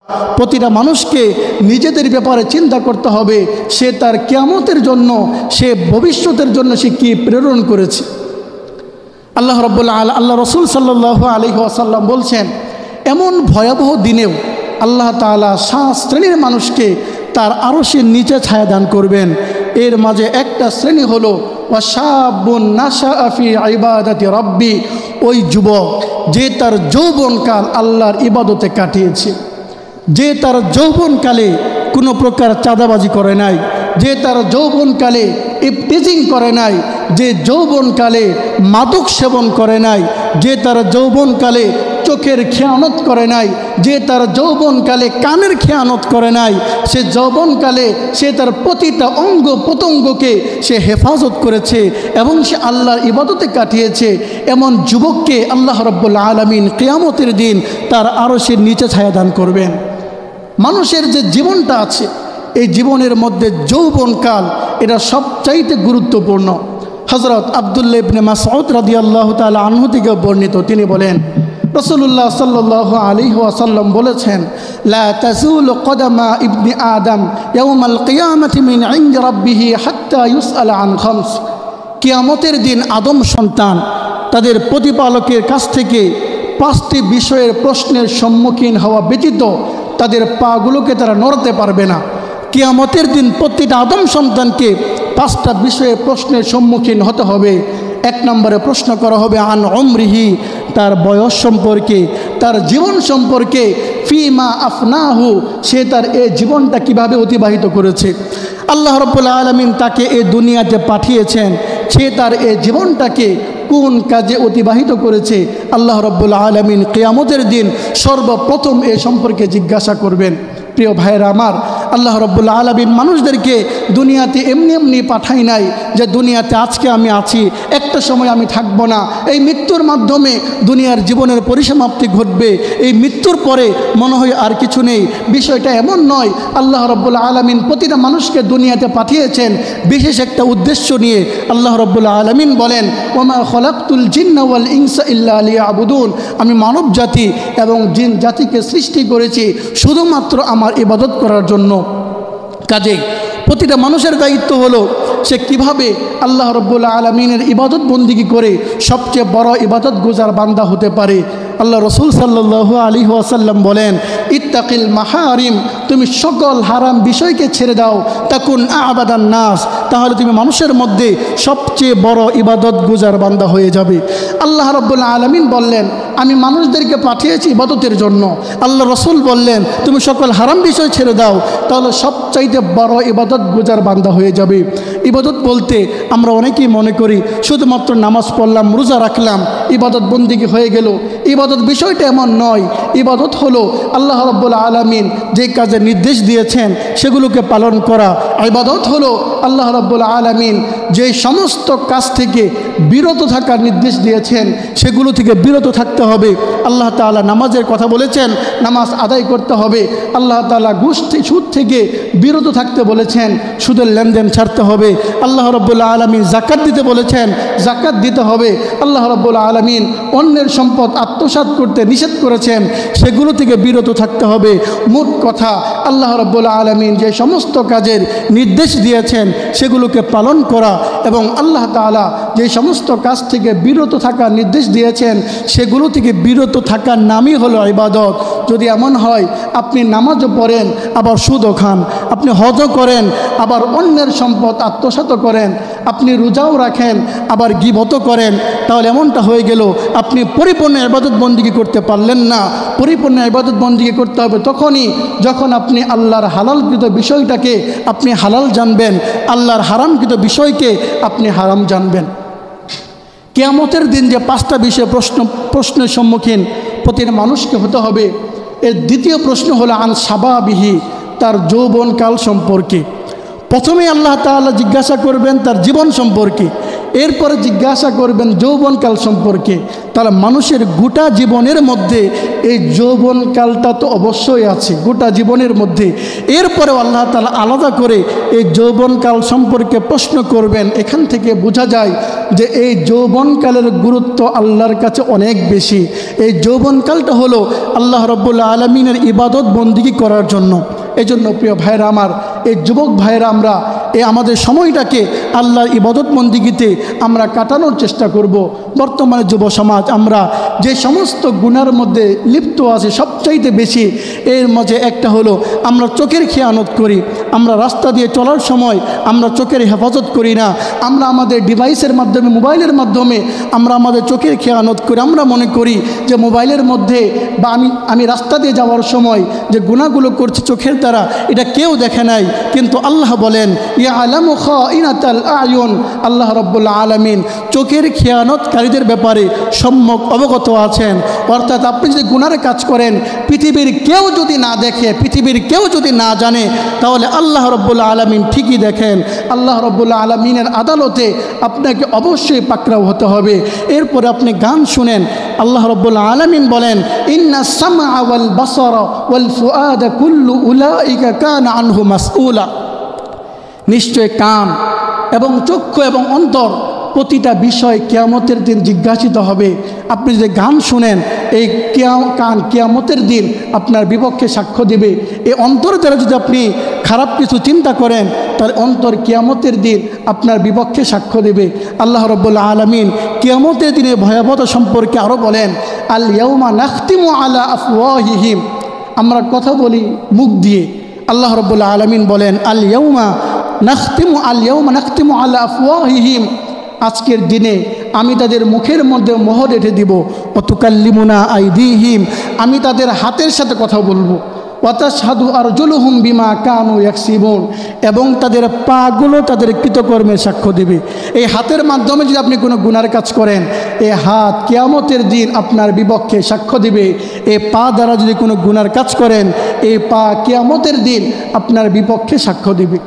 প্রতিটা মানুষকে নিজেদের ব্যাপারে চিন্তা করতে হবে, সে তার কিয়ামতের জন্য, সে ভবিষ্যতের জন্য সে কি প্রেরণ করেছে। আল্লাহ রসুল সাল্লাল্লাহু আলাইহি ওয়াসাল্লাম বলছেন, এমন ভয়াবহ দিনেও আল্লাহ তাআলা 7 শ্রেণীর মানুষকে তার আরশের নিচে ছায়া দান করবেন। এর মাঝে একটা শ্রেণী হলো ওয়াশাবুন নাশাআ ফি ইবাদাতি রাব্বি, ওই যুবক যে তার যৌবনকাল আল্লাহর ইবাদতে কাটিয়েছে, যে তার যৌবনকালে কোনো প্রকার চাঁদাবাজি করে নাই, যে তার যৌবনকালে ইফতিজিং করে নাই, যে যৌবনকালে মাদক সেবন করে নাই, যে তার যৌবনকালে চোখের খেয়ানত করে নাই, যে তার যৌবনকালে কানের খেয়ানত করে নাই, সে যৌবনকালে সে তার প্রতিটা অঙ্গ প্রত্যঙ্গকে সে হেফাজত করেছে এবং সে আল্লাহর ইবাদতে কাটিয়েছে, এমন যুবককে আল্লাহ রাব্বুল আলামিন কিয়ামতের দিন তার আরশের নিচে ছায়া দান করবেন। মানুষের যে জীবনটা আছে, এই জীবনের মধ্যে যৌবনকাল এটা সবচাইতে গুরুত্বপূর্ণ। হযরত আব্দুল্লাহ ইবনে মাসউদ রাদিয়াল্লাহু তাআলা আনহু থেকে বর্ণিত, তিনি বলেন রাসূলুল্লাহ সাল্লাল্লাহু আলাইহি ওয়াসাল্লাম বলেছেন, লা তাযুলু কদামা ইবনি আদম ইয়াউমাল কিয়ামাতি মিন ইনদি রাব্বিহি হাত্তা ইউসআল আন খামস। কিয়ামতের দিন আদম সন্তান তাদের প্রতিপালকের কাছ থেকে 5টি বিষয়ের প্রশ্নের সম্মুখীন হওয়া ব্যতীত তাদের পাগুলোকে তারা নড়তে পারবে না। কিয়ামতের দিন প্রতিটা আদম সন্তানকে 5টা বিষয়ে প্রশ্নের সম্মুখীন হতে হবে। 1 নম্বরে প্রশ্ন করা হবে আন উমরিহি, তার বয়স সম্পর্কে, তার জীবন সম্পর্কে, ফিমা আফনাহু, সে তার এই জীবনটা কিভাবে অতিবাহিত করেছে। আল্লাহ রাব্বুল আলামিন তাকে এই দুনিয়াতে পাঠিয়েছেন, সে তার এই জীবনটাকে কোন কাজে অতিবাহিত করেছে। আল্লাহ রাব্বুল আলামিন কিয়ামতের দিন সর্বপ্রথম এ সম্পর্কে জিজ্ঞাসা করবেন। প্রিয় ভাইয়েরা আমার, আল্লাহ রাব্বুল আলামিন মানুষদেরকে দুনিয়াতে এমনি এমনি পাঠাই নাই যে দুনিয়াতে আজকে আমি আছি, একটা সময় আমি থাকব না, এই মৃত্যুর মাধ্যমে দুনিয়ার জীবনের পরিসমাপ্তি ঘটবে, এই মৃত্যুর পরে মনে হয় আর কিছু নেই। বিষয়টা এমন নয়। আল্লাহ রাব্বুল আলামিন প্রতিটা মানুষকে দুনিয়াতে পাঠিয়েছেন বিশেষ একটা উদ্দেশ্য নিয়ে। আল্লাহ রাব্বুল আলামিন বলেন, ওমা খলাকতুল জিন্না ওয়াল ইনসা ইল্লা লিয়াবুদুন, আমি মানব জাতি এবং জিন জাতিকে সৃষ্টি করেছি শুধুমাত্র আমার ইবাদত করার জন্য। কাজে প্রতিটা মানুষের দায়িত্ব হলো সে কিভাবে আল্লাহ রাব্বুল আলামিনের ইবাদত বন্দিগি করে সবচেয়ে বড় ইবাদত গুজার বান্দা হতে পারে। আল্লাহ রসুল সাল্লাল্লাহু আলাইহি ওয়াসাল্লাম বলেন, ইত্তাকিল মাহারিম, তুমি সকল হারাম বিষয়কে ছেড়ে দাও, তাকুন আবাদান নাস, তাহলে তুমি মানুষের মধ্যে সবচেয়ে বড় ইবাদত গুজার বান্দা হয়ে যাবে। আল্লাহ রাব্বুল আলামিন বললেন, আমি মানুষদেরকে পাঠিয়েছি ইবাদতের জন্য। আল্লাহ রসুল বললেন, তুমি সকল হারাম বিষয় ছেড়ে দাও, তাহলে সবচাইতে বড় ইবাদত গুজার বান্দা হয়ে যাবে। ইবাদত বলতে আমরা অনেকেই মনে করি শুধুমাত্র নামাজ পড়লাম, রোজা রাখলাম, ইবাদত বন্দিগি হয়ে গেল। ইবাদত বিষয়টা এমন নয়। ইবাদত হলো আল্লাহ রাব্বুল আলামিন যে কাজের নির্দেশ দিয়েছেন সেগুলোকে পালন করা। ইবাদত হলো আল্লাহ রাব্বুল আলামিন যে সমস্ত কাজ থেকে বিরত থাকার নির্দেশ দিয়েছেন সেগুলো থেকে বিরত থাকতে হবে। আল্লাহ তাআলা নামাজের কথা বলেছেন, নামাজ আদায় করতে হবে। আল্লাহ তাআলা সুদ থেকে বিরত থাকতে বলেছেন, সুদের লেনদেন ছাড়তে হবে। আল্লাহ রাব্বুল আলামিন যাকাত দিতে বলেছেন, যাকাত দিতে হবে। আল্লাহ রাব্বুল আলামিন অন্যের সম্পদ আত্মসাৎ করতে নিষেধ করেছেন, সেগুলো থেকে বিরত থাকতে হবে। মোট কথা, আল্লাহ রাব্বুল আলামিন যে সমস্ত কাজের নির্দেশ দিয়েছেন সেগুলোকে পালন করা এবং আল্লাহ তাআলা যে সমস্ত কাজ থেকে বিরত থাকার নির্দেশ দিয়েছেন সেগুলো থেকে বিরত থাকার নামই হলো ইবাদত। যদি এমন হয় আপনি নামাজও পড়েন আবার সুদও খান, আপনি হজও করেন আবার অন্যের সম্পদ আত্মসাৎ করেন, আপনি রোজাও রাখেন আবার গীবতও করেন, তাহলে এমনটা হয়ে গেল আপনি পরিপূর্ণ ইবাদত বন্দিগি করতে পারলেন না। পরিপূর্ণ ইবাদত বন্দিগি করতে হবে তখনই যখন আপনি আল্লাহর হালালকৃত বিষয়টাকে আপনি হালাল জানবেন, আল্লাহর হারামকৃত বিষয়কে আপনি হারাম জানবেন। কিয়ামতের দিন যে 5টা বিষয়ে প্রশ্নের সম্মুখীন প্রতিটা মানুষকে হতে হবে। এর দ্বিতীয় প্রশ্ন হলো আন শাবাবিহি, তার যৌবনকাল সম্পর্কে। প্রথমে আল্লাহ তাআলা জিজ্ঞাসা করবেন তার জীবন সম্পর্কে। এরপরে জিজ্ঞাসা করবেন যৌবনকাল সম্পর্কে। তাহলে মানুষের গোটা জীবনের মধ্যে এই যৌবনকালটা তো অবশ্যই আছে গোটা জীবনের মধ্যে। এরপরেও আল্লাহ তাআলা আলাদা করে এই যৌবনকাল সম্পর্কে প্রশ্ন করবেন। এখান থেকে বোঝা যায় যে এই যৌবনকালের গুরুত্ব আল্লাহর কাছে অনেক বেশি। এই যৌবনকালটা হলো আল্লাহ রাব্বুল আলামিনের ইবাদত বন্দেগী করার জন্য। এই জন্য প্রিয় ভাইরা আমার, এই যুবক ভাইরা আমরা আমাদের সময়টাকে আল্লাহর ইবাদত বন্দেগীতে আমরা কাটানোর চেষ্টা করব। বর্তমানে যুব সমাজ আমরা যে সমস্ত গুনার মধ্যে লিপ্ত আছে সবচাইতে বেশি, এর মাঝে একটা হলো আমরা চোখের খেয়ানত করি। আমরা রাস্তা দিয়ে চলার সময় আমরা চোখের হেফাজত করি না। আমরা আমাদের ডিভাইসের মাধ্যমে, মোবাইলের মাধ্যমে আমরা আমাদের চোখের খেয়ানত করি। আমরা মনে করি যে মোবাইলের মধ্যে বা আমি রাস্তা দিয়ে যাওয়ার সময় যে গুনাহগুলো করছি চোখের দ্বারা, এটা কেউ দেখে নাই। কিন্তু আল্লাহ বলেন ইয়ালামু খাইনাতাল আয়ুন, আল্লাহ রাব্বুল আলামিন চোখের খেয়ানতকারীদের ব্যাপারে সম্যক অবগত আছেন। অর্থাৎ আপনি যদি গুনার কাজ করেন, পৃথিবীর কেউ যদি না দেখে, পৃথিবীর কেউ যদি না জানে, তাহলে আল্লাহ রাব্বুল আলামিন ঠিকই দেখেন। আল্লাহ রাব্বুল আলামিনের আদালতে আপনাকে অবশ্যই পাকড়াও হতে হবে। এরপরে আপনি গান শুনেন, আল্লাহ রাব্বুল আলামিন বলেন ইন্নাস সামআ ওয়াল বাসারা ওয়াল ফুআদা কুল্লু উলাইকা কানা আনহু মাসউলা। নিশ্চয় কান এবং চক্ষু এবং অন্তর প্রতিটা বিষয় কিয়ামতের দিন জিজ্ঞাসিত হবে। আপনি যে গান শুনেন, এই কান কিয়ামতের দিন আপনার বিপক্ষে সাক্ষ্য দেবে। এই অন্তর দ্বারা যদি আপনি খারাপ কিছু চিন্তা করেন, তাহলে অন্তর কিয়ামতের দিন আপনার বিপক্ষে সাক্ষ্য দেবে। আল্লাহ রাব্বুল আলামিন কিয়ামতের দিনের ভয়াবহতা সম্পর্কে আরও বলেন আল ইয়াউমা নাখতিমু আলা আফওয়াহিহিম। আমরা কথা বলি মুখ দিয়ে। আল্লাহ রাব্বুল আলামিন বলেন আল ইয়াউমা নাখতিমু আলা আফওয়াহিহিম, আজকের দিনে আমি তাদের মুখের মধ্যে মোহর এঁটে দিব। ওয়াতুকাল্লিমুনা আইদিহিম, আমি তাদের হাতের সাথে কথা বলবো। ওয়াতাশহাদু আরজুলুহুম বিমা কানু ইয়াকসিবুন, এবং তাদের পাগুলো তাদের কৃতকর্মের সাক্ষ্য দেবে। এই হাতের মাধ্যমে যদি আপনি কোনো গুনার কাজ করেন, এই হাত কিয়ামতের দিন আপনার বিপক্ষে সাক্ষ্য দিবে। এই পা দ্বারা যদি কোনো গুনার কাজ করেন, এই পা কিয়ামতের দিন আপনার বিপক্ষে সাক্ষ্য দিবে।